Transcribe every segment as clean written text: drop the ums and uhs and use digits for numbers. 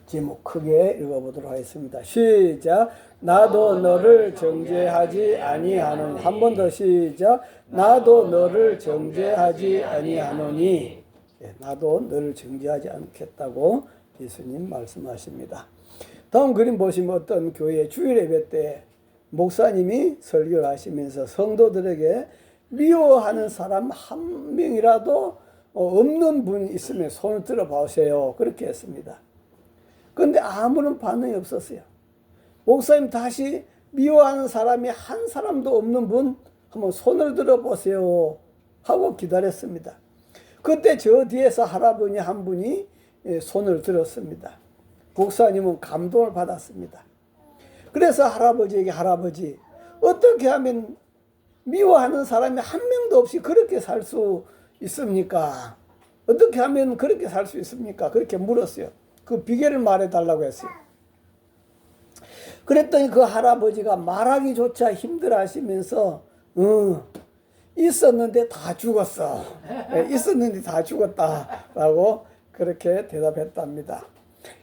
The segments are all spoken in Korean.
제목 크게 읽어보도록 하겠습니다. 시작. 나도 너를 정죄하지 아니하노니. 한 번 더 시작. 나도 너를 정죄하지 아니하노니. 나도 너를 정죄하지 않겠다고 예수님 말씀하십니다. 다음 그림 보시면 어떤 교회 주일 예배 때 목사님이 설교를 하시면서 성도들에게 미워하는 사람 한 명이라도 없는 분이 있으면 손을 들어 보세요. 그렇게 했습니다. 그런데 아무런 반응이 없었어요. 목사님 다시 미워하는 사람이 한 사람도 없는 분 한번 손을 들어 보세요 하고 기다렸습니다. 그때 저 뒤에서 할아버지 한 분이 손을 들었습니다. 목사님은 감동을 받았습니다. 그래서 할아버지에게 할아버지 어떻게 하면 미워하는 사람이 한 명도 없이 그렇게 살 수 있습니까? 어떻게 하면 그렇게 살 수 있습니까? 그렇게 물었어요. 그 비결을 말해달라고 했어요. 그랬더니 그 할아버지가 말하기조차 힘들어 하시면서 있었는데 다 죽었어. 있었는데 다 죽었다라고 그렇게 대답했답니다.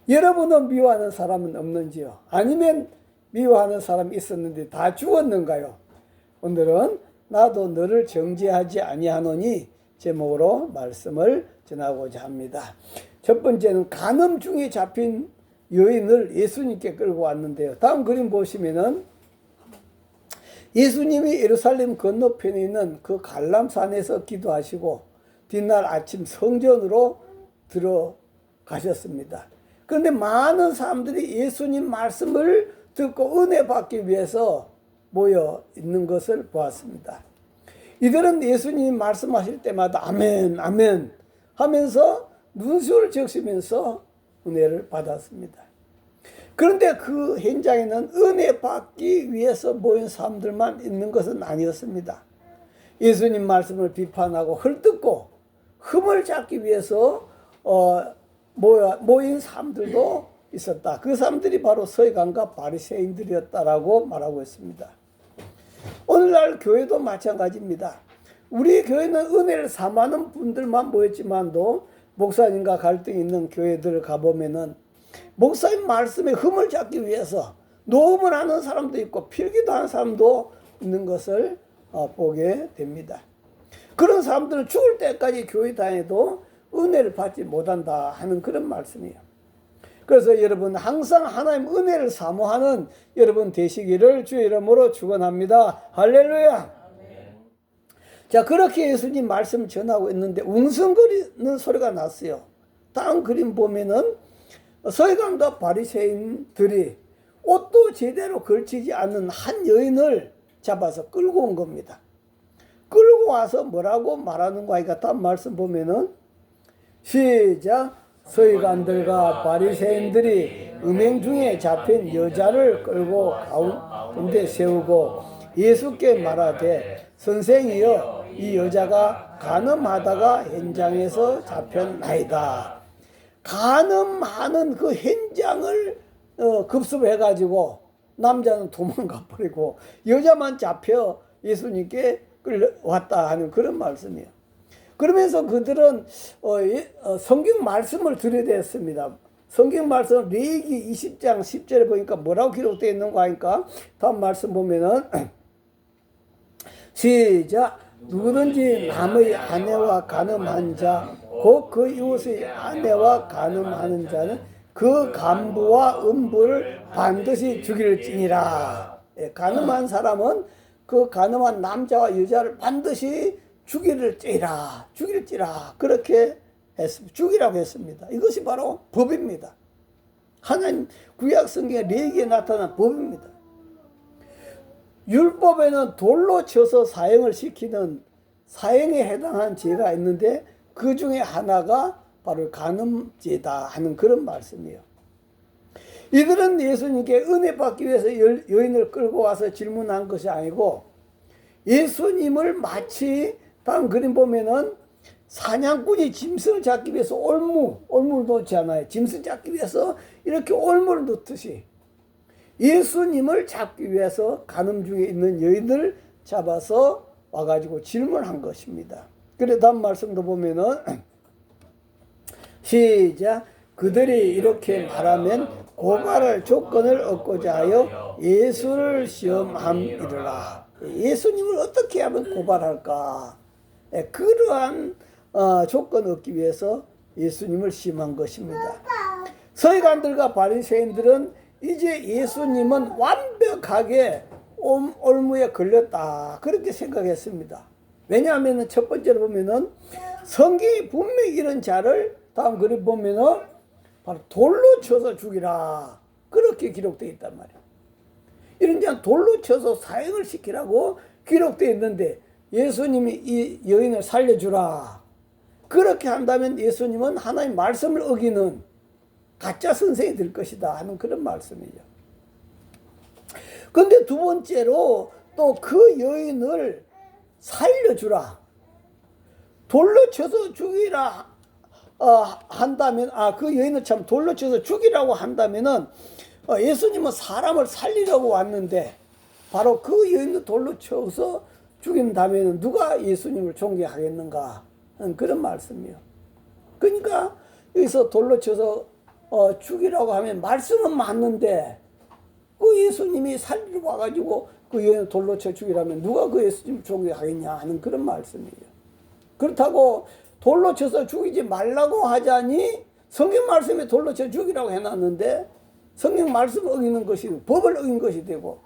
여러분은 미워하는 사람은 없는지요? 아니면 미워하는 사람이 있었는데 다 죽었는가요? 오늘은 나도 너를 정죄하지 아니하노니 제목으로 말씀을 전하고자 합니다. 첫 번째는 간음 중에 잡힌 여인을 예수님께 끌고 왔는데요. 다음 그림 보시면은 예수님이 예루살렘 건너편에 있는 그 갈람산에서 기도하시고 뒷날 아침 성전으로 들어가셨습니다. 그런데 많은 사람들이 예수님 말씀을 듣고 은혜 받기 위해서 모여 있는 것을 보았습니다. 이들은 예수님이 말씀하실 때마다 아멘 아멘 하면서 눈시울을 적시면서 은혜를 받았습니다. 그런데 그 현장에는 은혜 받기 위해서 모인 사람들만 있는 것은 아니었습니다. 예수님 말씀을 비판하고 헐뜯고 흠을 잡기 위해서 모인 사람들도 있었다. 그 사람들이 바로 서기관과 바리새인들이었다라고 말하고 있습니다. 오늘날 교회도 마찬가지입니다. 우리 교회는 은혜를 사모하는 분들만 모였지만도 목사님과 갈등이 있는 교회들 가보면은 목사님 말씀에 흠을 잡기 위해서 녹음을 하는 사람도 있고 필기도 하는 사람도 있는 것을 보게 됩니다. 그런 사람들은 죽을 때까지 교회 다녀도 은혜를 받지 못한다 하는 그런 말씀이에요. 그래서 여러분 항상 하나님 은혜를 사모하는 여러분 되시기를 주의 이름으로 축원합니다. 할렐루야. 자, 그렇게 예수님 말씀 전하고 있는데 웅성거리는 소리가 났어요. 다음 그림 보면은 서기관과 바리새인들이 옷도 제대로 걸치지 않는 한 여인을 잡아서 끌고 온 겁니다. 끌고 와서 뭐라고 말하는가 하니까 다음 말씀 보면은 시작. 서기관들과 바리새인들이 음행 중에 잡힌 여자를 끌고 가운데 세우고 예수께 말하되 선생이여 이 여자가 간음하다가 현장에서 잡혔나이다. 간음하는 그 현장을 급습해가지고 남자는 도망가 버리고 여자만 잡혀 예수님께 끌려왔다 하는 그런 말씀이에요. 그러면서 그들은 성경 말씀을 들여댔습니다. 성경 말씀 레위기 20장 10절에 보니까 뭐라고 기록되어 있는가 하니까 다음 말씀 보면은 시작. 누구든지 남의 아내와 간음한 자 곧 그 이웃의 아내와 간음하는 자는 그 간부와 음부를 반드시 죽일지니라. 간음한 사람은 그 간음한 남자와 여자를 반드시 죽일지라 그렇게 죽이라고 했습니다. 이것이 바로 법입니다. 하나님 구약 성경의 레위기에 나타난 법입니다. 율법에는 돌로 쳐서 사형을 시키는 사형에 해당한 죄가 있는데 그 중에 하나가 바로 간음죄다 하는 그런 말씀이에요. 이들은 예수님께 은혜 받기 위해서 여인을 끌고 와서 질문한 것이 아니고 예수님을 마치 다음 그림 보면은 사냥꾼이 짐승을 잡기 위해서 올무를 놓지 않아요. 짐승 잡기 위해서 이렇게 올무를 놓듯이 예수님을 잡기 위해서 간음 중에 있는 여인을 잡아서 와가지고 질문한 것입니다. 그래 다음 말씀도 보면은 시작. 그들이 이렇게 말하면 고발할 조건을 얻고자 하여 예수를 시험함이르라. 예수님을 어떻게 하면 고발할까? 그러한 조건을 얻기 위해서 예수님을 시험한 것입니다. 서기관들과 바리새인들은 이제 예수님은 완벽하게 올무에 걸렸다 그렇게 생각했습니다. 왜냐하면 첫 번째로 보면은 성경이 분명히 이런 자를 다음 글에 보면은 바로 돌로 쳐서 죽이라 그렇게 기록되어 있단 말이에요. 이런 자는 돌로 쳐서 사형을 시키라고 기록되어 있는데 예수님이 이 여인을 살려주라 그렇게 한다면 예수님은 하나님 말씀을 어기는 가짜 선생이 될 것이다 하는 그런 말씀이죠. 근데 두 번째로 또 그 여인을 살려주라. 돌로 쳐서 죽이라 한다면 그 여인을 참 돌로 쳐서 죽이라고 한다면은 예수님은 사람을 살리려고 왔는데 바로 그 여인을 돌로 쳐서 죽인다면 누가 예수님을 존경하겠는가 하는 그런 말씀이에요. 그러니까 여기서 돌로 쳐서 죽이라고 하면 말씀은 맞는데 그 예수님이 살리러 와가지고 그 여인을 돌로 쳐 죽이라면 누가 그 예수님을 존경하겠냐 하는 그런 말씀이에요. 그렇다고 돌로 쳐서 죽이지 말라고 하자니 성경 말씀에 돌로 쳐 죽이라고 해놨는데 성경 말씀을 어기는 것이 법을 어긴 것이 되고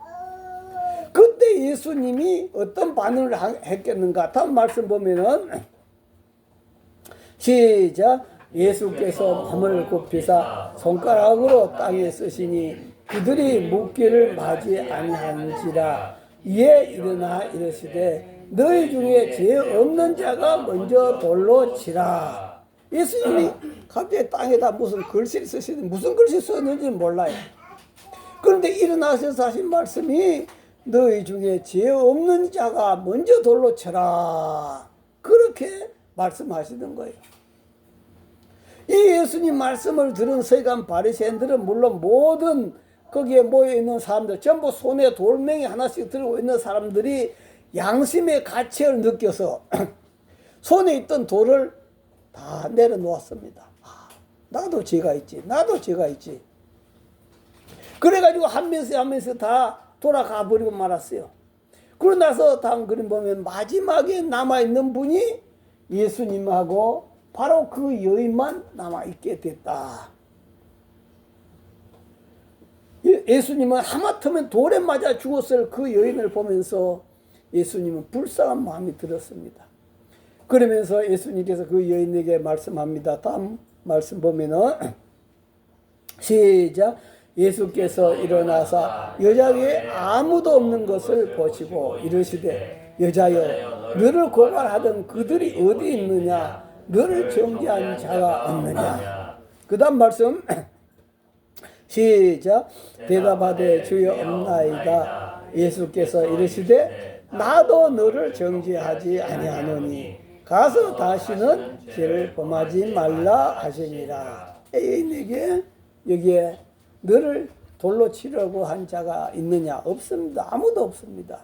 그때 예수님이 어떤 반응을 했겠는가? 다음 말씀 보면은 시작. 예수께서 몸을 굽히사 손가락으로 땅에 쓰시니 그들이 묻기를 맞이 아니한지라. 이에 일어나 이르시되 너희 중에 죄 없는 자가 먼저 돌로 치라. 예수님이 갑자기 땅에다 무슨 글씨를 쓰시는데 무슨 글씨 썼는지는 몰라요. 그런데 일어나셔서 하신 말씀이 너희 중에 죄 없는 자가 먼저 돌로 쳐라. 그렇게 말씀하시는 거예요. 이 예수님 말씀을 들은 서기관 바리새인들은 물론 모든 거기에 모여있는 사람들 전부 손에 돌멩이 하나씩 들고 있는 사람들이 양심의 가치를 느껴서 손에 있던 돌을 다 내려놓았습니다. 나도 죄가 있지. 나도 죄가 있지. 그래가지고 한 명씩 다 돌아가 버리고 말았어요. 그러고 나서 다음 그림 보면 마지막에 남아있는 분이 예수님하고 바로 그 여인만 남아있게 됐다. 예수님은 하마터면 돌에 맞아 죽었을 그 여인을 보면서 예수님은 불쌍한 마음이 들었습니다. 그러면서 예수님께서 그 여인에게 말씀합니다. 다음 말씀 보면은 시작. 예수께서 일어나사 여자 위에 아무도 없는 것을 보시고 이르시되 여자여 너를 고발하던 그들이 어디 있느냐 너를 정죄한 자가 없느냐. 그 다음 말씀 시작. 대답하되 주여 없나이다. 예수께서 이르시되 나도 너를 정죄하지 아니하노니 가서 다시는 죄를 범하지 말라 하시니라. 애인에게 여기에 너를 돌로 치려고 한 자가 있느냐? 없습니다. 아무도 없습니다.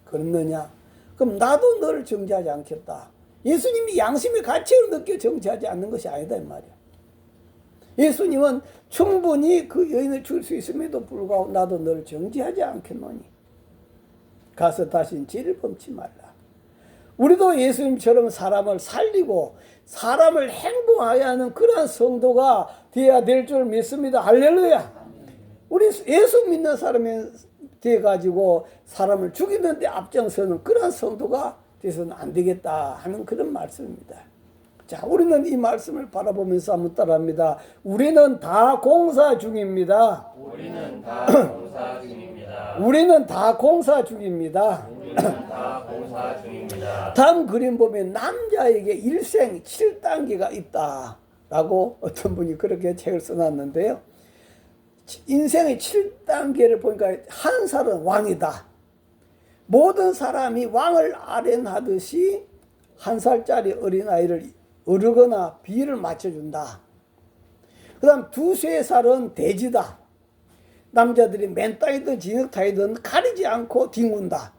그렇느냐? 그럼 나도 너를 정죄하지 않겠다. 예수님이 양심의 가치를 느껴 정죄하지 않는 것이 아니다 이 말이야. 예수님은 충분히 그 여인을 죽일 수 있음에도 불구하고 나도 너를 정죄하지 않겠노니 가서 다시는 죄를 범치 말라. 우리도 예수님처럼 사람을 살리고 사람을 행복하게 하는 그러한 성도가 되어야 될 줄 믿습니다. 할렐루야. 우리 예수 믿는 사람이 되어가지고 사람을 죽이는데 앞장서는 그러한 성도가 돼서는 안 되겠다 하는 그런 말씀입니다. 자, 우리는 이 말씀을 바라보면서 한번 따라합니다. 우리는 다 공사 중입니다. 우리는 다 공사 중입니다. 우리는 다 공사 중입니다. 우리는 다 공사 중입니다. 다음 그림 보면 남자에게 일생 7단계가 있다라고 어떤 분이 그렇게 책을 써놨는데요. 인생의 7단계를 보니까 한 살은 왕이다. 모든 사람이 왕을 아련하듯이 한 살짜리 어린아이를 어르거나 비를 맞춰준다. 그 다음 2-3살은 돼지다. 남자들이 맨땅이든 진흙탕이든 가리지 않고 뒹군다.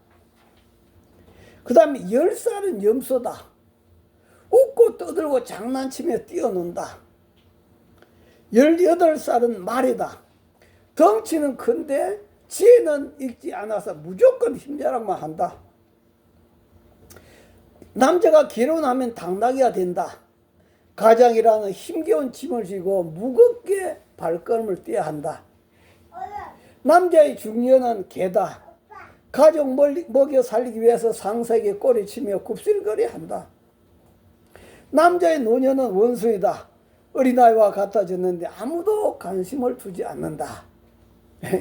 그 다음에 10살은 염소다. 웃고 떠들고 장난치며 뛰어논다. 18살은 말이다. 덩치는 큰데 지혜는 익지 않아서 무조건 힘자랑만 한다. 남자가 결혼하면 당나귀가 된다. 가장이라는 힘겨운 짐을 지고 무겁게 발걸음을 떼야 한다. 남자의 중년은 개다. 가족 먹여 살리기 위해서 상사에게 꼬리치며 굽실거려 한다. 남자의 노년은 원수이다. 어린아이와 같아졌는데 아무도 관심을 두지 않는다.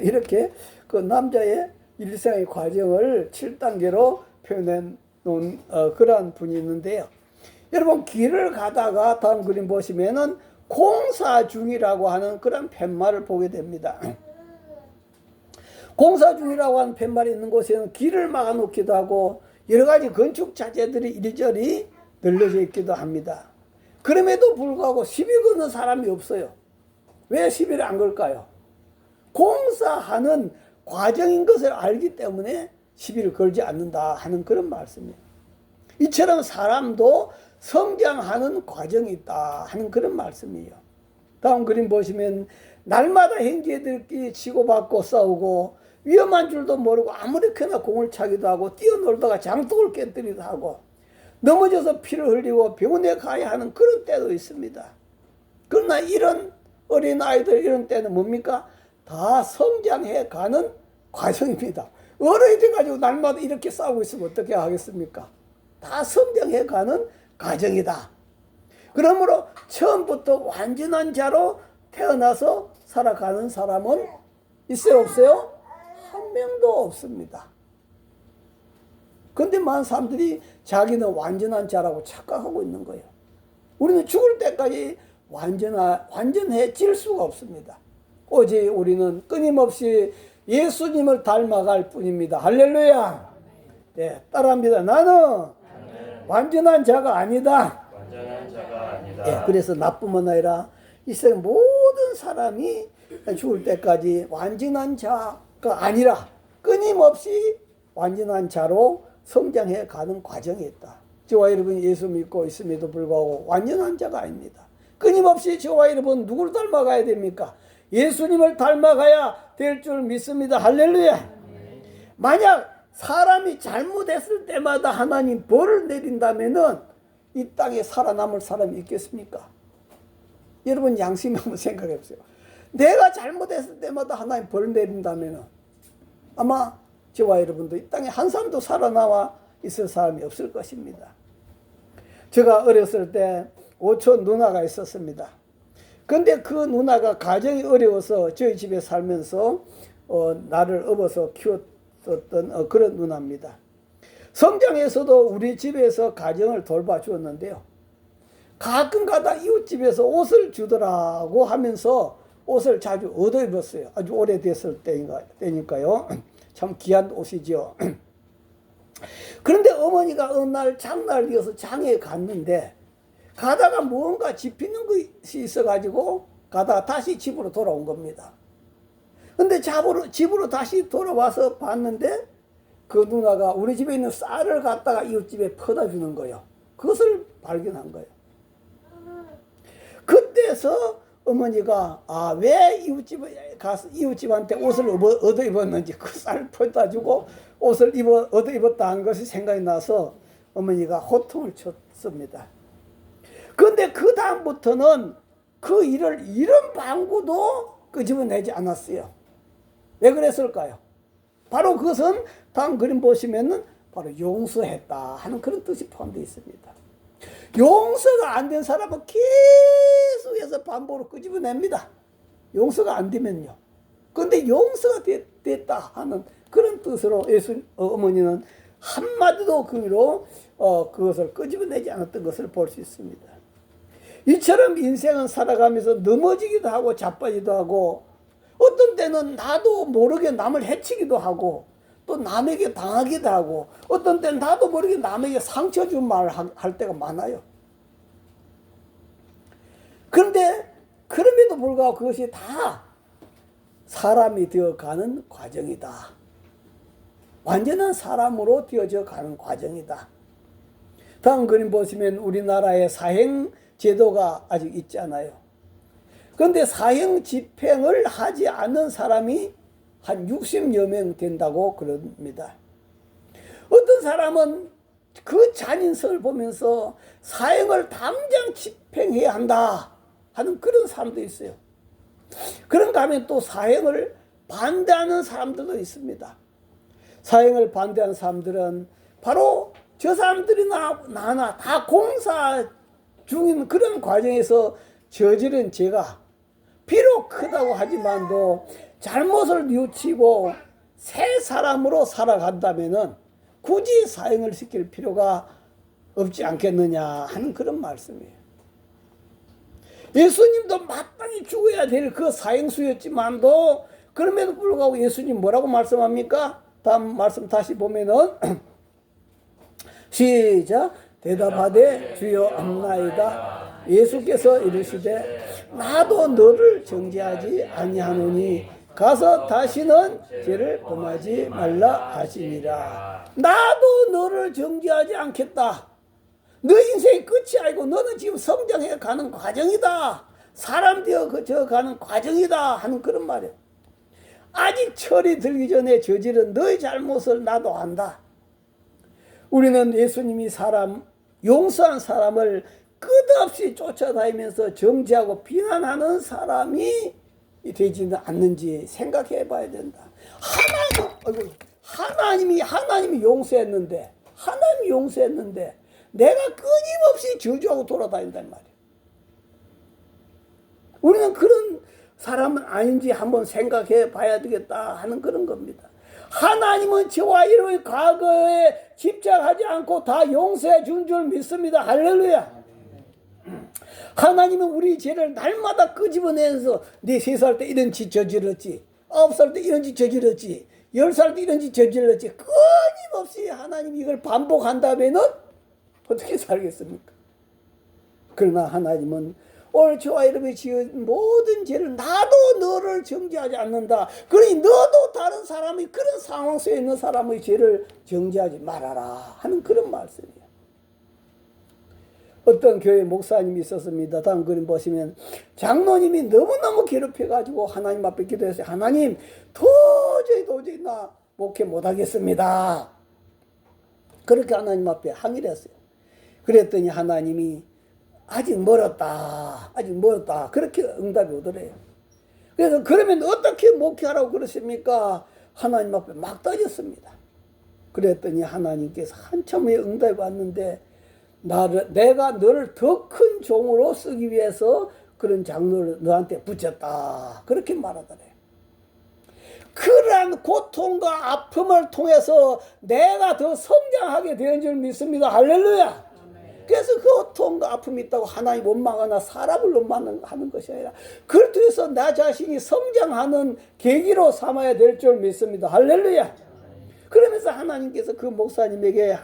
이렇게 그 남자의 일생의 과정을 7단계로 표현해 놓은 그러한 분이 있는데요. 여러분, 길을 가다가 다음 그림 보시면은 공사 중이라고 하는 그런 팻말을 보게 됩니다. 공사 중이라고 하는 팻말이 있는 곳에는 길을 막아놓기도 하고 여러 가지 건축 자재들이 이리저리 널려져 있기도 합니다. 그럼에도 불구하고 시비 거는 사람이 없어요. 왜 시비를 안 걸까요? 공사하는 과정인 것을 알기 때문에 시비를 걸지 않는다 하는 그런 말씀이에요. 이처럼 사람도 성장하는 과정이 있다 하는 그런 말씀이에요. 다음 그림 보시면 날마다 형제들끼리 치고받고 싸우고 위험한 줄도 모르고 아무렇게나 공을 차기도 하고 뛰어놀다가 장독을 깨뜨리기도 하고 넘어져서 피를 흘리고 병원에 가야 하는 그런 때도 있습니다. 그러나 이런 어린아이들 이런 때는 뭡니까? 다 성장해 가는 과정입니다. 어른이 돼가지고 날마다 이렇게 싸우고 있으면 어떻게 하겠습니까? 다 성장해 가는 과정이다. 그러므로 처음부터 완전한 자로 태어나서 살아가는 사람은 있어요, 없어요? 한 명도 없습니다. 그런데 많은 사람들이 자기는 완전한 자라고 착각하고 있는 거예요. 우리는 죽을 때까지 완전해질 수가 없습니다. 오직 우리는 끊임없이 예수님을 닮아갈 뿐입니다. 할렐루야. 네, 따라합니다. 나는 완전한 자가 아니다. 완전한 자가 아니다. 네, 그래서 나뿐만 아니라 이 세상 모든 사람이 죽을 때까지 완전한 자가 아니라 끊임없이 완전한 자로 성장해 가는 과정이 있다. 저와 여러분이 예수 믿고 있음에도 불구하고 완전한 자가 아닙니다. 끊임없이 저와 여러분 누구를 닮아가야 됩니까? 예수님을 닮아가야 될 줄 믿습니다. 할렐루야. 만약 사람이 잘못했을 때마다 하나님 벌을 내린다면은 이 땅에 살아남을 사람이 있겠습니까? 여러분 양심에 한번 생각해 보세요. 내가 잘못했을 때마다 하나님 벌을 내린다면은 아마 저와 여러분도 이 땅에 한 사람도 살아나와 있을 사람이 없을 것입니다. 제가 어렸을 때 오촌 누나가 있었습니다. 근데 그 누나가 가정이 어려워서 저희 집에 살면서 나를 업어서 키웠던 그런 누나입니다. 성장에서도 우리 집에서 가정을 돌봐주었는데요. 가끔 가다 이웃집에서 옷을 주더라고 하면서 옷을 자주 얻어 입었어요. 아주 오래됐을 때니까요. 참 귀한 옷이죠. 그런데 어머니가 어느 날 장날이어서 장에 갔는데 가다가 뭔가 집히는 것이 있어가지고 가다가 다시 집으로 돌아온 겁니다. 근데 집으로 다시 돌아와서 봤는데 그 누나가 우리 집에 있는 쌀을 갖다가 이웃집에 퍼다 주는 거예요. 그것을 발견한 거예요. 그때서 어머니가 왜 이웃집에 가서 이웃집한테 옷을 얻어 입었는지 그 쌀 퍼다 주고 옷을 얻어 입었다 한 것이 생각이 나서 어머니가 호통을 쳤습니다. 그런데 그 다음부터는 그 일을 이런 방구도 끄집어내지 않았어요. 왜 그랬을까요? 바로 그것은 다음 그림 보시면은 바로 용서했다 하는 그런 뜻이 포함되어 있습니다. 용서가 안 된 사람은 계속해서 반복으로 끄집어냅니다. 용서가 안 되면요. 그런데 용서가 됐다 하는 그런 뜻으로 어머니는 한마디도 그로 그것을 끄집어내지 않았던 것을 볼 수 있습니다. 이처럼 인생은 살아가면서 넘어지기도 하고 자빠지기도 하고 어떤 때는 나도 모르게 남을 해치기도 하고 또 남에게 당하기도 하고 어떤 때는 나도 모르게 남에게 상처 준 말을 할 때가 많아요. 그런데 그럼에도 불구하고 그것이 다 사람이 되어가는 과정이다. 완전한 사람으로 되어져 가는 과정이다. 다음 그림 보시면 우리나라의 사행 제도가 아직 있잖아요. 그런데 사형 집행을 하지 않는 사람이 한 60여 명 된다고 그럽니다. 어떤 사람은 그 잔인성을 보면서 사형을 당장 집행해야 한다 하는 그런 사람도 있어요. 그런가 하면 또 사형을 반대하는 사람들도 있습니다. 사형을 반대하는 사람들은 바로 저 사람들이 나나 다 공사 중인 그런 과정에서 저지른 죄가 비록 크다고 하지만도 잘못을 뉘우치고 새 사람으로 살아간다면은 굳이 사형을 시킬 필요가 없지 않겠느냐 하는 그런 말씀이에요. 예수님도 마땅히 죽어야 될 그 사형수였지만도 그럼에도 불구하고 예수님 뭐라고 말씀합니까? 다음 말씀 다시 보면은 시작. 대답하되 주여 없나이다. 예수께서 이르시되 나도 너를 정죄하지 아니하노니 가서 다시는 죄를 범하지 말라 하시니라. 나도 너를 정죄하지 않겠다. 너 인생이 끝이 아니고 너는 지금 성장해 가는 과정이다. 사람 되어 저 가는 과정이다 하는 그런 말이에요. 아직 철이 들기 전에 저지른 너의 잘못을 나도 안다. 우리는 예수님이 용서한 사람을 끝없이 쫓아다니면서 정죄하고 비난하는 사람이 되지는 않는지 생각해 봐야 된다. 하나님이 용서했는데 내가 끊임없이 저주하고 돌아다닌단 말이에요. 우리는 그런 사람은 아닌지 한번 생각해 봐야 되겠다 하는 그런 겁니다. 하나님은 저와 여러분의 과거에 집착하지 않고 다 용서해 준 줄 믿습니다. 할렐루야. 하나님은 우리 죄를 날마다 끄집어내서 네 3살 때 이런 짓 저질렀지, 9살 때 이런 짓 저질렀지, 10살 때 이런 짓 저질렀지, 끊임없이 하나님이 이걸 반복한다면은 어떻게 살겠습니까? 그러나 하나님은 오늘 저와 여러분이 지은 모든 죄를 나도 너를 정죄하지 않는다. 그러니 너도 다른 사람이 그런 상황 속에 있는 사람의 죄를 정죄하지 말아라 하는 그런 말씀이에요. 어떤 교회 목사님이 있었습니다. 다음 그림 보시면 장로님이 너무너무 괴롭혀가지고 하나님 앞에 기도했어요. 하나님 도저히 나 목회 못하겠습니다. 그렇게 하나님 앞에 항의를 했어요. 그랬더니 하나님이 아직 멀었다. 그렇게 응답이 오더래요. 그래서 그러면 어떻게 목회하라고 그러십니까? 하나님 앞에 막 따졌습니다. 그랬더니 하나님께서 한참 후에 응답이 왔는데 내가 너를 더 큰 종으로 쓰기 위해서 그런 장로를 너한테 붙였다. 그렇게 말하더래요. 그러한 고통과 아픔을 통해서 내가 더 성장하게 된 줄 믿습니다. 할렐루야. 그래서 그 고통과 아픔이 있다고 하나님 원망하나 사람을 원망하는 것이 아니라 그걸 통해서 나 자신이 성장하는 계기로 삼아야 될 줄 믿습니다. 할렐루야. 그러면서 하나님께서 그 목사님에게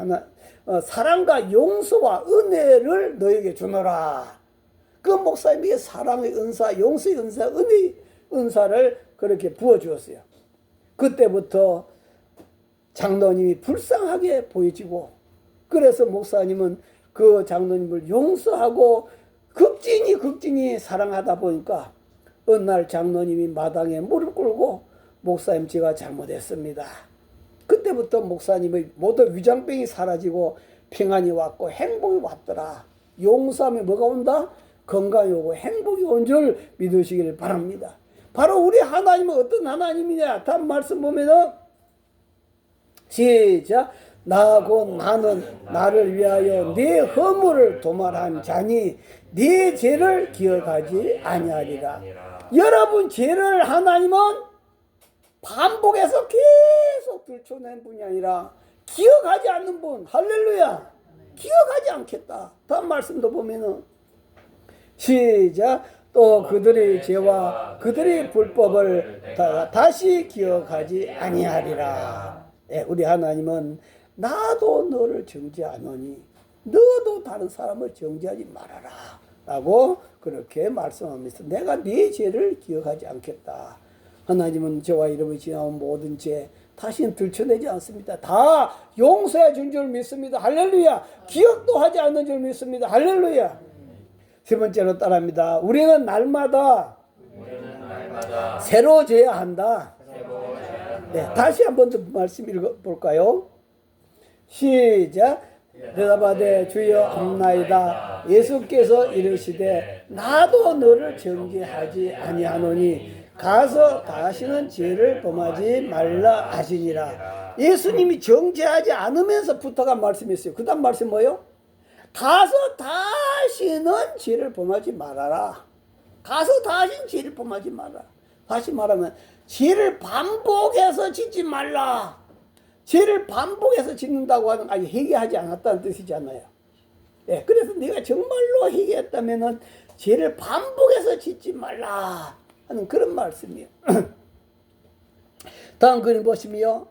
사랑과 용서와 은혜를 너에게 주노라. 그 목사님에게 사랑의 은사, 용서의 은사, 은혜의 은사를 그렇게 부어주었어요. 그때부터 장로님이 불쌍하게 보여지고, 그래서 목사님은 그 장로님을 용서하고 극진히 사랑하다 보니까 어느 날 장로님이 마당에 무릎 꿇고 목사님 제가 잘못했습니다. 그때부터 목사님의 모든 위장병이 사라지고 평안이 왔고 행복이 왔더라. 용서하면 뭐가 온다? 건강이 오고 행복이 온 줄 믿으시길 바랍니다. 바로 우리 하나님은 어떤 하나님이냐? 다음 말씀 보면은 시작. 나고 나는 나를 위하여 네 허물을 도말한 자니 네 죄를 기억하지 아니하리라. 여러분 죄를 하나님은 반복해서 계속 들춰낸 분이 아니라 기억하지 않는 분. 할렐루야. 기억하지 않겠다. 다음 말씀도 보면은 시작. 또 그들의 죄와 그들의 불법을 다시 기억하지 아니하리라. 네, 우리 하나님은 나도 너를 정죄하노니 너도 다른 사람을 정죄하지 말아라 라고 그렇게 말씀합니다. 내가 네 죄를 기억하지 않겠다. 하나님은 저와 여러분이 지나온 모든 죄 다시는 들춰내지 않습니다. 다 용서해 준 줄 믿습니다. 할렐루야. 기억도 하지 않는 줄 믿습니다. 할렐루야. 세 번째로 따라합니다. 우리는 날마다 하다. 새로 져야 한다. 새로 제한다. 네, 다시 한번 더 말씀 읽어볼까요? 시작. 대답하되 주여 없나이다. 예수께서 이르시되 나도 너를 정죄하지 아니하노니 가서 다시는 죄를 범하지 말라 하시니라. 예수님이 정죄하지 않으면서부터가 말씀이었어요. 그 다음 말씀 뭐예요? 가서 다시는 죄를 범하지 말아라. 가서 다시는 죄를 범하지 말아라. 다시 말하면 죄를 반복해서 짓지 말라. 죄를 반복해서 짓는다고 하는, 아니, 회개하지 않았다는 뜻이잖아요. 예, 그래서 네가 정말로 회개했다면은 죄를 반복해서 짓지 말라 하는 그런 말씀이에요. 다음 그림 보시면요.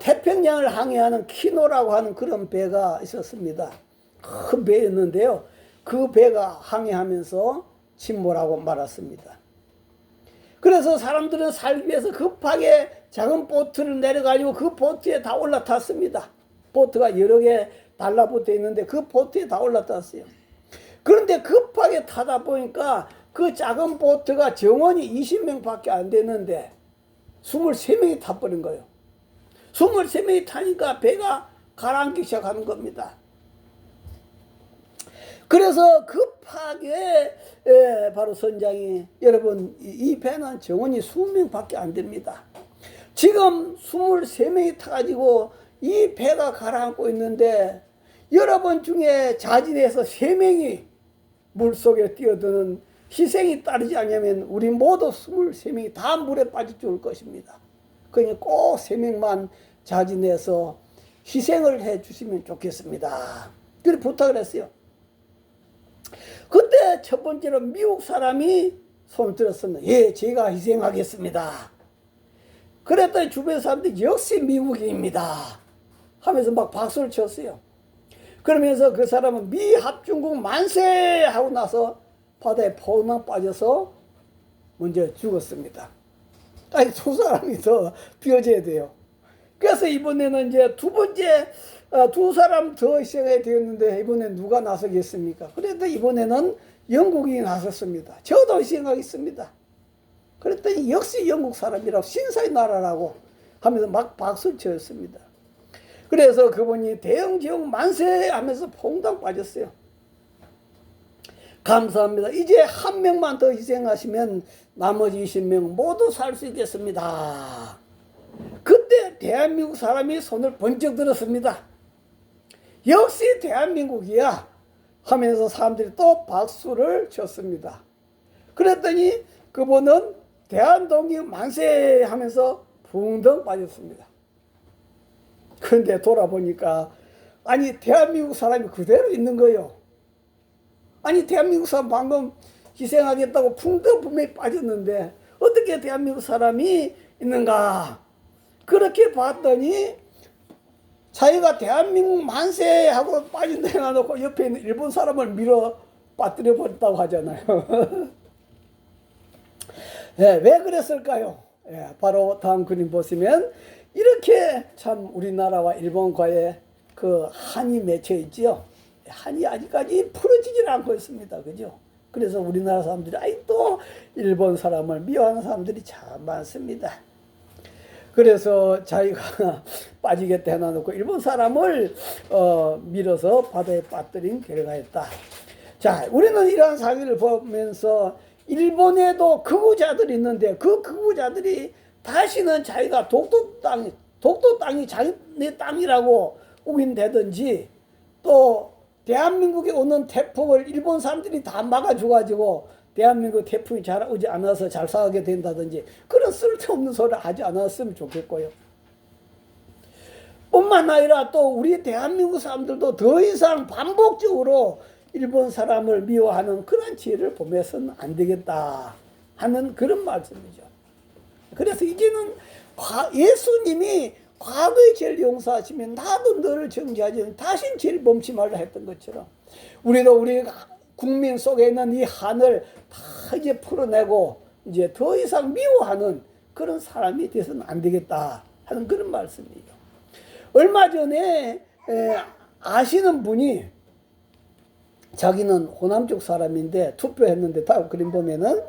태평양을 항해하는 키노라고 하는 그런 배가 있었습니다. 큰 배였는데요. 그 배가 항해하면서 침몰하고 말았습니다. 그래서 사람들은 살기 위해서 급하게 작은 보트를 내려가지고 그 보트에 다 올라탔습니다. 보트가 여러 개 달라붙어 있는데 그 보트에 다 올라탔어요. 그런데 급하게 타다 보니까 그 작은 보트가 정원이 20명밖에 안 되는데 23명이 타버린 거예요. 23명이 타니까 배가 가라앉기 시작하는 겁니다. 그래서 급하게 바로 선장이, 여러분 이 배는 정원이 20명밖에 안 됩니다. 지금 23명이 타가지고 이 배가 가라앉고 있는데 여러분 중에 자진해서 3명이 물속에 뛰어드는 희생이 따르지 않으면 우리 모두 23명이 다 물에 빠져 죽을 것입니다. 그러니 꼭 3명만 자진해서 희생을 해 주시면 좋겠습니다. 그렇게 부탁을 했어요. 그때 첫 번째로 미국 사람이 손을 들었습니다. 예, 제가 희생하겠습니다. 그랬더니 주변 사람들이 역시 미국인입니다 하면서 막 박수를 쳤어요. 그러면서 그 사람은 미 합중국 만세 하고 나서 바다에 펑 빠져서 먼저 죽었습니다. 아니, 두 사람이 더 뛰어져야 돼요. 그래서 이번에는 이제 두 번째 두 사람 더 희생해야 되었는데 이번엔 누가 나서겠습니까? 그래도 이번에는 영국이 나섰습니다. 저도 희생하겠습니다. 그랬더니 역시 영국 사람이라고, 신사의 나라라고 하면서 막 박수를 쳤습니다. 그래서 그분이 대영지영 만세 하면서 퐁당 빠졌어요. 감사합니다. 이제 한 명만 더 희생하시면 나머지 20명 모두 살 수 있겠습니다. 그때 대한민국 사람이 손을 번쩍 들었습니다. 역시 대한민국이야 하면서 사람들이 또 박수를 쳤습니다. 그랬더니 그분은 대한독립 만세 하면서 붕덩 빠졌습니다. 그런데 돌아보니까 아니, 대한민국 사람이 그대로 있는 거예요. 아니, 대한민국 사람 방금 희생하겠다고 붕덩 분명히 빠졌는데 어떻게 대한민국 사람이 있는가? 그렇게 봤더니 자기가 대한민국 만세 하고 빠진다 해놓고 옆에 있는 일본 사람을 밀어 빠뜨려 버렸다고 하잖아요. 네, 왜 그랬을까요? 네, 바로 다음 그림 보시면 이렇게 참 우리나라와 일본과의 그 한이 맺혀 있지요. 한이 아직까지 풀어지질 않고 있습니다. 그죠? 그래서 우리나라 사람들이 아직도 일본 사람을 미워하는 사람들이 참 많습니다. 그래서 자기가 빠지겠다 해놔놓고 일본 사람을 밀어서 바다에 빠뜨린 결과였다. 자, 우리는 이러한 사기를 보면서 일본에도 극우자들이 있는데 그 극우자들이 다시는 자기가 독도 땅이 자기네 땅이라고 우긴다든지 또 대한민국에 오는 태풍을 일본 사람들이 다 막아줘가지고 대한민국 태풍이 잘 오지 않아서 잘 살게 된다든지 그런 쓸데없는 소리를 하지 않았으면 좋겠고요. 뿐만 아니라 또 우리 대한민국 사람들도 더 이상 반복적으로 일본 사람을 미워하는 그런 지혜를 보면서는 안 되겠다 하는 그런 말씀이죠. 그래서 이제는 예수님이 과거의 죄를 용서하시면 나도 너를 정죄하지 다신 죄를 범치 말라 했던 것처럼 우리도 우리 국민 속에 있는 이 한을 다 이제 풀어내고 이제 더 이상 미워하는 그런 사람이 돼서는 안 되겠다 하는 그런 말씀이에요. 얼마 전에 아시는 분이 자기는 호남 쪽 사람인데 투표했는데 다음 그림 보면은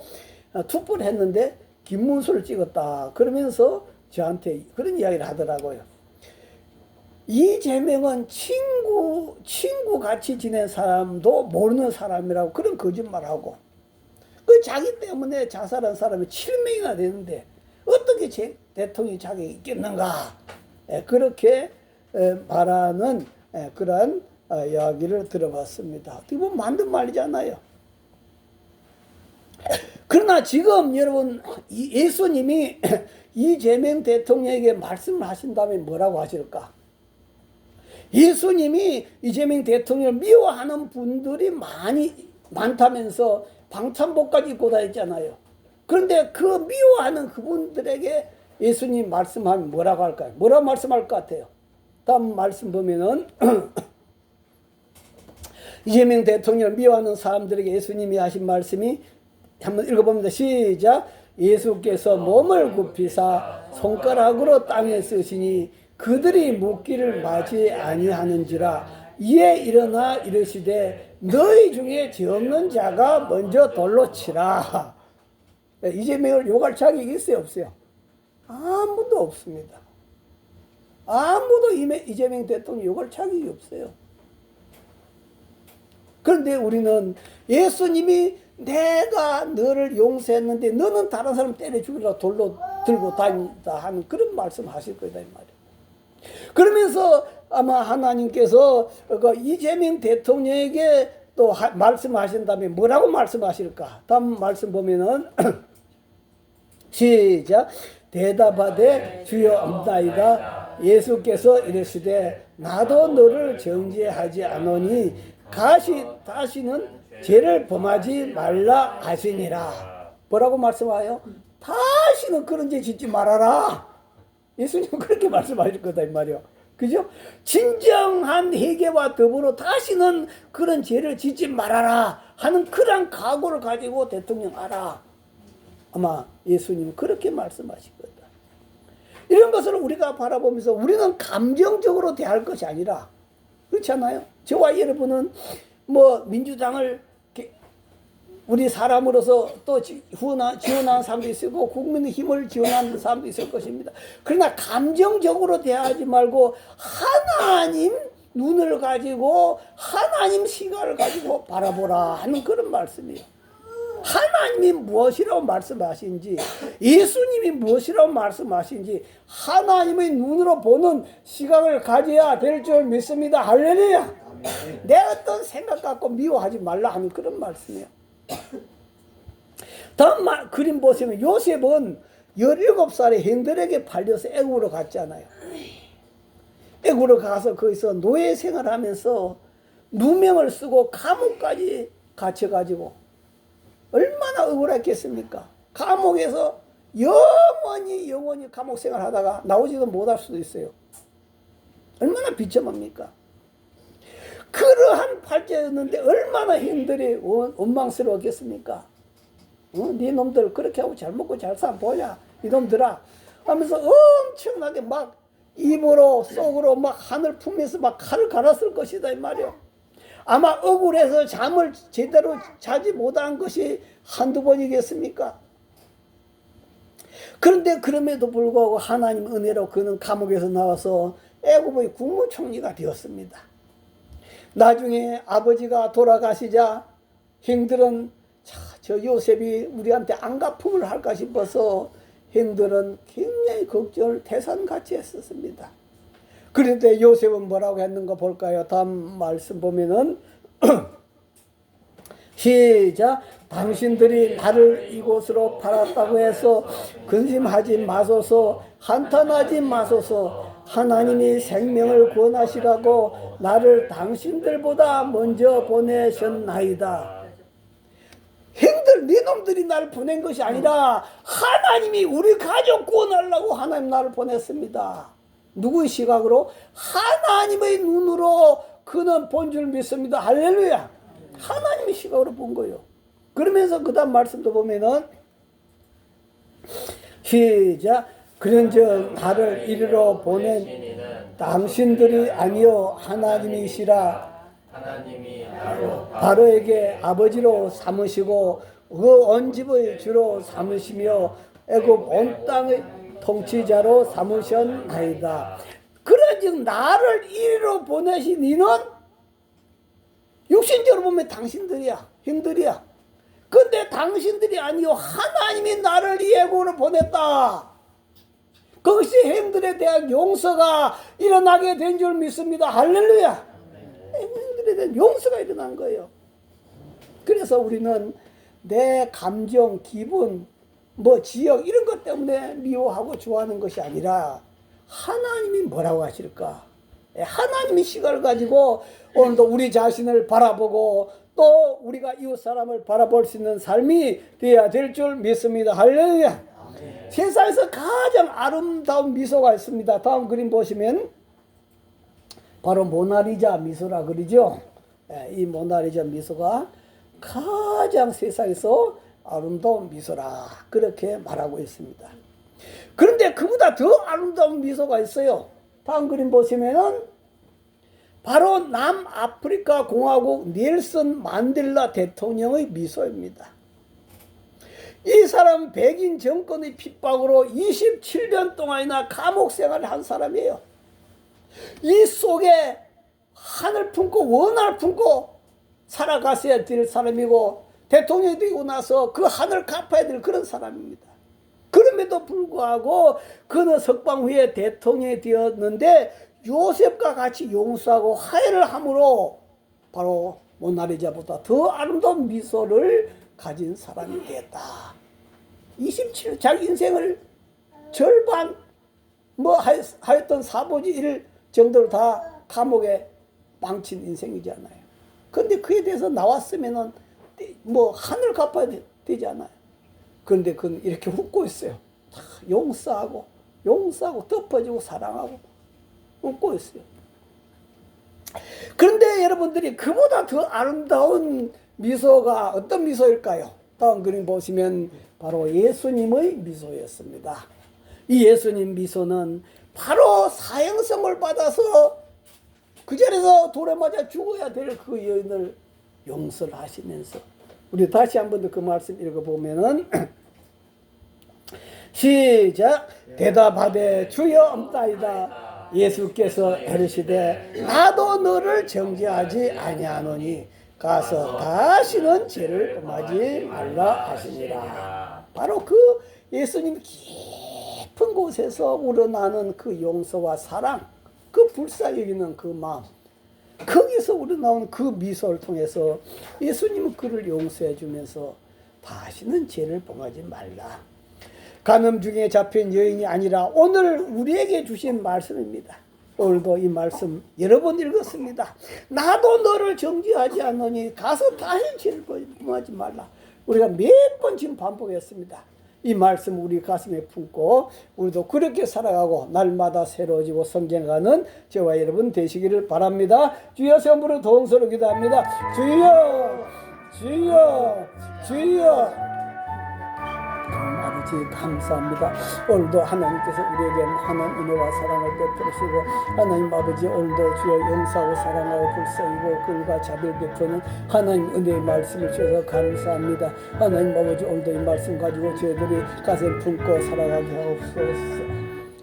투표를 했는데 김문수를 찍었다. 그러면서 저한테 그런 이야기를 하더라고요. 이재명은 친구 같이 지낸 사람도 모르는 사람이라고 그런 거짓말하고 그 자기 때문에 자살한 사람이 7명이나 되는데 어떻게 대통령이 자격이 있겠는가. 그렇게 말하는 그러한 이야기를 들어봤습니다. 어떻게 보면 만든 말이잖아요. 그러나 지금 여러분 예수님이 이재명 대통령에게 말씀을 하신다면 뭐라고 하실까? 예수님이 이재명 대통령을 미워하는 분들이 많다면서 방탄복까지 입고 다녔잖아요. 그런데 그 미워하는 그분들에게 예수님 말씀하면 뭐라고 할까요? 뭐라고 말씀할 것 같아요? 다음 말씀 보면은 이재명 대통령을 미워하는 사람들에게 예수님이 하신 말씀이 한번 읽어봅니다. 시작. 예수께서 몸을 굽히사 손가락으로 땅에 쓰시니 그들이 묻기를 맞이 아니하는지라. 이에 일어나 이르시되 너희 중에 죄 없는 자가 먼저 돌로 치라. 이재명을 욕할 자격이 있어요, 없어요? 아무도 없습니다. 아무도 이재명 대통령 욕할 자격이 없어요. 그런데 우리는 예수님이 내가 너를 용서했는데 너는 다른 사람 때려 죽이라 돌로 들고 다닌다 하는 그런 말씀 하실 거다 이 말이에요. 그러면서 아마 하나님께서 이재명 대통령에게 또 말씀하신다면 뭐라고 말씀하실까? 다음 말씀 보면은 시작. 대답하되 주여 없나이다. 예수께서 이르시되 나도 너를 정죄하지 않으니 다시는 죄를 범하지 말라 하시니라. 뭐라고 말씀하여? 다시는 그런 죄 짓지 말아라. 예수님은 그렇게 말씀하실 거다 이 말이요. 그죠? 진정한 회개와 더불어 다시는 그런 죄를 짓지 말아라 하는 그런 각오를 가지고 대통령 하라. 아마 예수님은 그렇게 말씀하실 거다. 이런 것을 우리가 바라보면서 우리는 감정적으로 대할 것이 아니라, 그렇잖아요. 저와 여러분은 민주당을 우리 사람으로서 또 지원하는 사람도 있을 거고 국민의 힘을 지원하는 사람도 있을 것입니다. 그러나 감정적으로 대하지 말고 하나님 눈을 가지고 하나님 시각을 가지고 바라보라 하는 그런 말씀이에요. 하나님이 무엇이라고 말씀하신지, 예수님이 무엇이라고 말씀하신지 하나님의 눈으로 보는 시각을 가져야 될 줄 믿습니다. 할렐루야. 내 어떤 생각 갖고 미워하지 말라 하는 그런 말씀이에요. 다음 그림 보시면 요셉은 17살에 형들에게 팔려서 애국으로 갔잖아요. 애국으로 가서 거기서 노예 생활하면서 누명을 쓰고 감옥까지 갇혀가지고 얼마나 억울했겠습니까? 감옥에서 영원히 감옥 생활하다가 나오지도 못할 수도 있어요. 얼마나 비참합니까? 그러한 팔자였는데 얼마나 형들이 원망스러웠겠습니까? 네 놈들 그렇게 하고 잘 먹고 잘 사 보냐 이놈들아 하면서 엄청나게 막 입으로 속으로 막 하늘 품면서 막 칼을 갈았을 것이다 이 말이요. 아마 억울해서 잠을 제대로 자지 못한 것이 한두 번이겠습니까? 그런데 그럼에도 불구하고 하나님 은혜로 그는 감옥에서 나와서 애굽의 국무총리가 되었습니다. 나중에 아버지가 돌아가시자 형들은 저 요셉이 우리한테 안갚음을 할까 싶어서 형들은 굉장히 걱정을 태산같이 했었습니다. 그런데 요셉은 뭐라고 했는가 볼까요? 다음 말씀 보면은 시작. 당신들이 나를 이곳으로 팔았다고 해서 근심하지 마소서, 한탄하지 마소서. 하나님이 생명을 구원하시라고 나를 당신들보다 먼저 보내셨나이다. 형들, 니놈들이 나를 보낸 것이 아니라 하나님이 우리 가족 구원하려고 하나님 나를 보냈습니다. 누구의 시각으로? 하나님의 눈으로 그는 본 줄 믿습니다. 할렐루야. 하나님의 시각으로 본 거예요. 그러면서 그 다음 말씀도 보면은 시작. 그런즉 나를 이리로 보낸 당신들이 아니요 하나님이시라. 하나님이 바로에게 아버지로 삼으시고 그 온 집의 주로 삼으시며 애굽 온 땅의 통치자로 삼으셨나이다. 그런즉 나를 이리로 보내신 이는 육신적으로 보면 당신들이야, 형들이야. 근데 당신들이 아니요 하나님이 나를 이 애굽으로 보냈다. 그것이 형들에 대한 용서가 일어나게 된 줄 믿습니다. 할렐루야. 형들에 대한 용서가 일어난 거예요. 그래서 우리는 내 감정, 기분, 지역 이런 것 때문에 미워하고 좋아하는 것이 아니라 하나님이 뭐라고 하실까? 하나님이 시각을 가지고 오늘도 우리 자신을 바라보고 또 우리가 이웃 사람을 바라볼 수 있는 삶이 되어야 될 줄 믿습니다. 할렐루야. 세상에서 가장 아름다운 미소가 있습니다. 다음 그림 보시면 바로 모나리자 미소라 그러죠. 이 모나리자 미소가 가장 세상에서 아름다운 미소라 그렇게 말하고 있습니다. 그런데 그보다 더 아름다운 미소가 있어요. 다음 그림 보시면은 바로 남아프리카 공화국 넬슨 만델라 대통령의 미소입니다. 이 사람은 백인 정권의 핍박으로 27년 동안이나 감옥 생활을 한 사람이에요. 이 속에 하늘 품고 원한을 품고 살아갔어야 될 사람이고 대통령이 되고 나서 그 하늘 갚아야 될 그런 사람입니다. 그럼에도 불구하고 그는 석방 후에 대통령이 되었는데 요셉과 같이 용서하고 화해를 함으로 바로 모나리자보다 더 아름다운 미소를 가진 사람이 되었다. 27년 자기 인생을 절반 하였던 사보지 일 정도를 다 감옥에 망친 인생이잖아요. 그런데 그에 대해서 나왔으면은 하늘 갚아야 되지 않아요. 그런데 그는 이렇게 웃고 있어요. 용서하고 덮어주고 사랑하고 웃고 있어요. 그런데 여러분들이 그보다 더 아름다운 미소가 어떤 미소일까요? 다음 그림 보시면 바로 예수님의 미소였습니다. 이 예수님 미소는 바로 사형성을 받아서 그 자리에서 돌에 맞아 죽어야 될 그 여인을 용서를 하시면서 우리 다시 한 번 더 그 말씀 읽어보면은 시작. 대답하되 주여 없나이다. 예수께서 이르시되 나도 너를 정죄하지 아니하노니 가서 다시는 죄를 범하지 말라 하시니라. 바로 그 예수님 깊은 곳에서 우러나는 그 용서와 사랑, 그 불쌍히 여기는 그 마음, 거기서 우러나온 그 미소를 통해서 예수님은 그를 용서해 주면서 다시는 죄를 범하지 말라. 간음 중에 잡힌 여인이 아니라 오늘 우리에게 주신 말씀입니다. 오늘도 이 말씀 여러 번 읽었습니다. 나도 너를 정죄하지 않노니 가서 다시 죄를 범하지 말라. 우리가 몇 번 지금 반복했습니다. 이 말씀 우리 가슴에 품고 우리도 그렇게 살아가고 날마다 새로워지고 성장하는 저와 여러분 되시기를 바랍니다. 주여 선물을 동서로 기도합니다. 주여 주여 주여. 아버지 감사합니다. 오늘도 하나님께서 우리에게 많은 은혜와 사랑을 베풀으시고 하나님 아버지 오늘도 주여 용서하고 사랑하고 불쌍히고 글과 자비를 베푸는 하나님 은혜의 말씀을 주셔서 감사합니다. 하나님 아버지 오늘도 이 말씀 가지고 저희들이 가슴 품고 살아가게 하옵소서.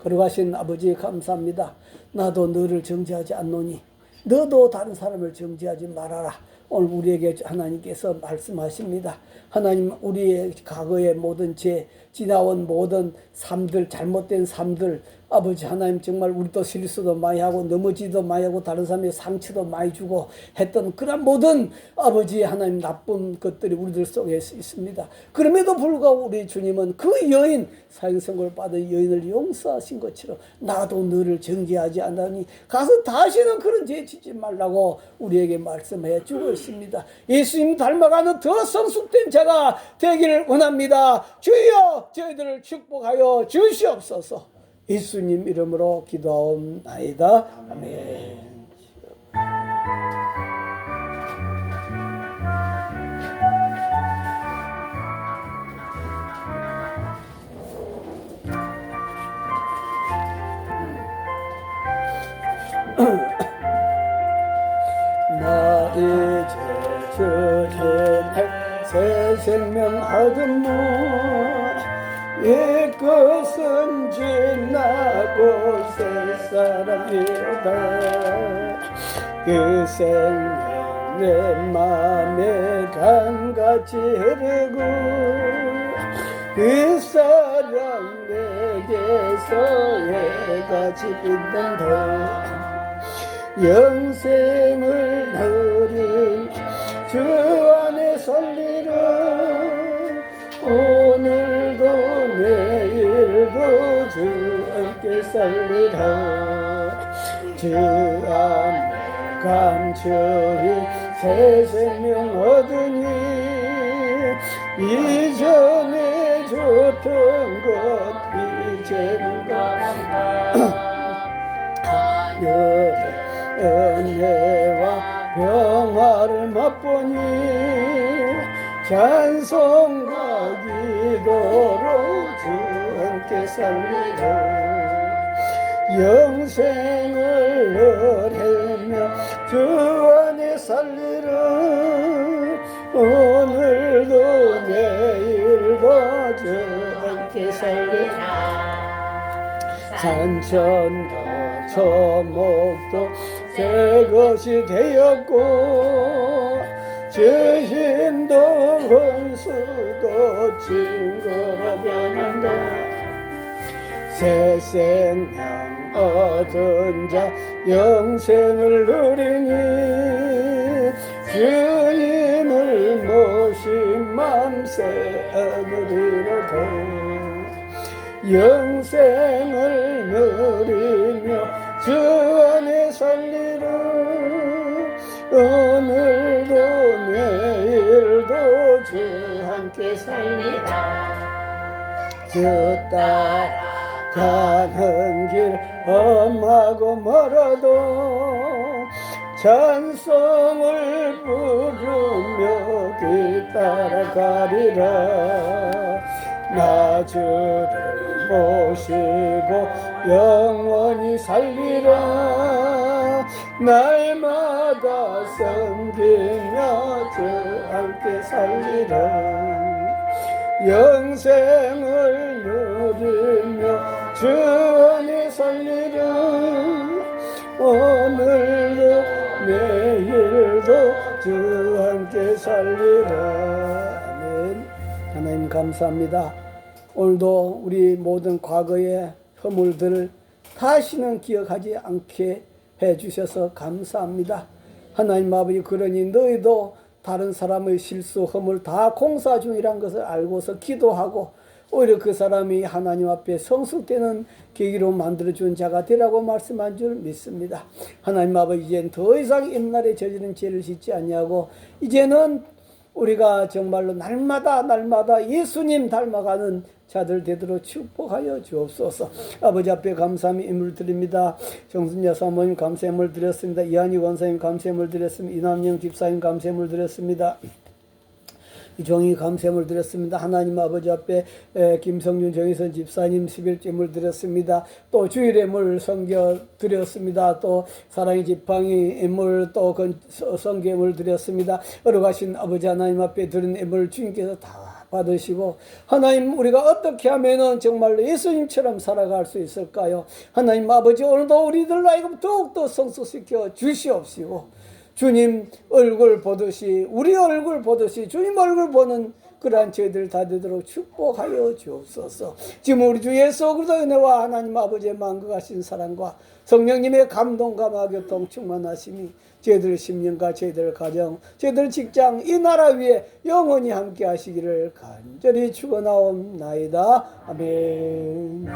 걸어가신 아버지 감사합니다. 나도 너를 정죄하지 않노니 너도 다른 사람을 정죄하지 말아라. 오늘 우리에게 하나님께서 말씀하십니다. 하나님 우리의 과거의 모든 죄, 지나온 모든 삶들, 잘못된 삶들, 아버지 하나님 정말 우리도 실수도 많이 하고 넘어지도 많이 하고 다른 사람에게 상처도 많이 주고 했던 그런 모든 아버지 하나님 나쁜 것들이 우리들 속에 있습니다. 그럼에도 불구하고 우리 주님은 그 여인, 사형선고를 받은 여인을 용서하신 것처럼 나도 너를 정죄하지 않으니 가서 다시는 그런 죄 짓지 말라고 우리에게 말씀해 주고 있습니다. 예수님 닮아가는 더 성숙된 자가 되기를 원합니다. 주여 저희들을 축복하여 주시옵소서. 예수님 이름으로 기도하옵나이다. 아멘. 나 이제 주님의 새 생명 얻은 문 그것은 지나고 새 사람이다. 그 생명 내 맘에 강같이 흐르고 그 사랑 내게서 해같이 빛난다. 영생을 누린 주 안에 살리라. 오늘도 내일도 주 함께 살리라. 주 안에 감추인 새 생명 얻으니 이전에 줬던 것 이제는 간다. 은혜와 평화를 맛보니 찬송과 기도로 주 함께 살리라. 영생을 누리며 주 안에 살리라. 오늘도 내일도 주 함께 살리라. 산천도 초목도 새 것이 되었고 주심도 혼수도 친구로 변한다. 새 생명 얻은 자 영생을 누리니 주님을 모신 맘새 얻으리로다. 영생을 누리며 주 안에 살리라. 오늘도 내일도 주 함께 살리라. 주 따라 가는 길 험하고 멀어도 찬송을 부르며 뒤따라가리라. 나 주를 모시고 영원히 살리라. 날마다 섬기며 주 함께 살리라. 영생을 누리며 주 안에 살리라. 오늘도 내일도 주 함께 살리라. 아멘. 하나님 감사합니다. 오늘도 우리 모든 과거의 허물들을 다시는 기억하지 않게 해주셔서 감사합니다. 하나님 아버지, 그러니 너희도 다른 사람의 실수, 허물 다 공사 중이란 것을 알고서 기도하고 오히려 그 사람이 하나님 앞에 성숙되는 계기로 만들어준 자가 되라고 말씀한 줄 믿습니다. 하나님 아버지, 이제는 더 이상 옛날에 저지른 죄를 짓지 아니하고 이제는 우리가 정말로 날마다 예수님 닮아가는 자들 되도록 축복하여 주옵소서. 아버지 앞에 감사함이 임을 드립니다. 정순자 사모님 감사함을 드렸습니다. 이한희 원사님 감사함을 드렸습니다. 이남영 집사님 감사함을 드렸습니다. 종이 감사함을 드렸습니다. 하나님 아버지 앞에 김성윤 정의선 집사님 11점을 드렸습니다. 또 주일의 물 성겨 드렸습니다. 또 사랑의 지팡이 물 또 성경을 드렸습니다. 어려가신 아버지 하나님 앞에 드린 애물 주님께서 다 받으시고, 하나님 우리가 어떻게 하면은 정말로 예수님처럼 살아갈 수 있을까요? 하나님 아버지, 오늘도 우리들 나이가 더욱더 성숙시켜 주시옵시고, 주님 얼굴 보듯이, 우리 얼굴 보듯이 주님 얼굴 보는 그러한 저희들 다 되도록 축복하여 주옵소서. 지금 우리 주 예수 그리스도의 은혜와 하나님 아버지의 만극하신 사랑과 성령님의 감동과 마교통 충만하심이 저희들 심령과 저희들 가정, 저희들 직장, 이 나라 위에 영원히 함께 하시기를 간절히 축원하옵나이다. 아멘.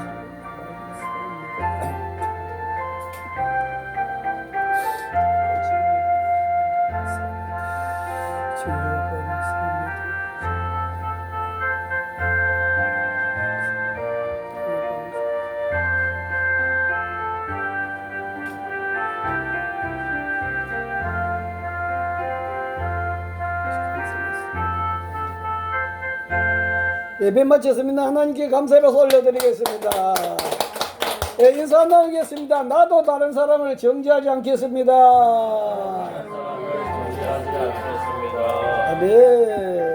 예배 마쳤습니다. 하나님께 감사의 박수 올려드리겠습니다. 인사 나누겠습니다. 나도 다른 사람을 정죄하지 않겠습니다. 아멘.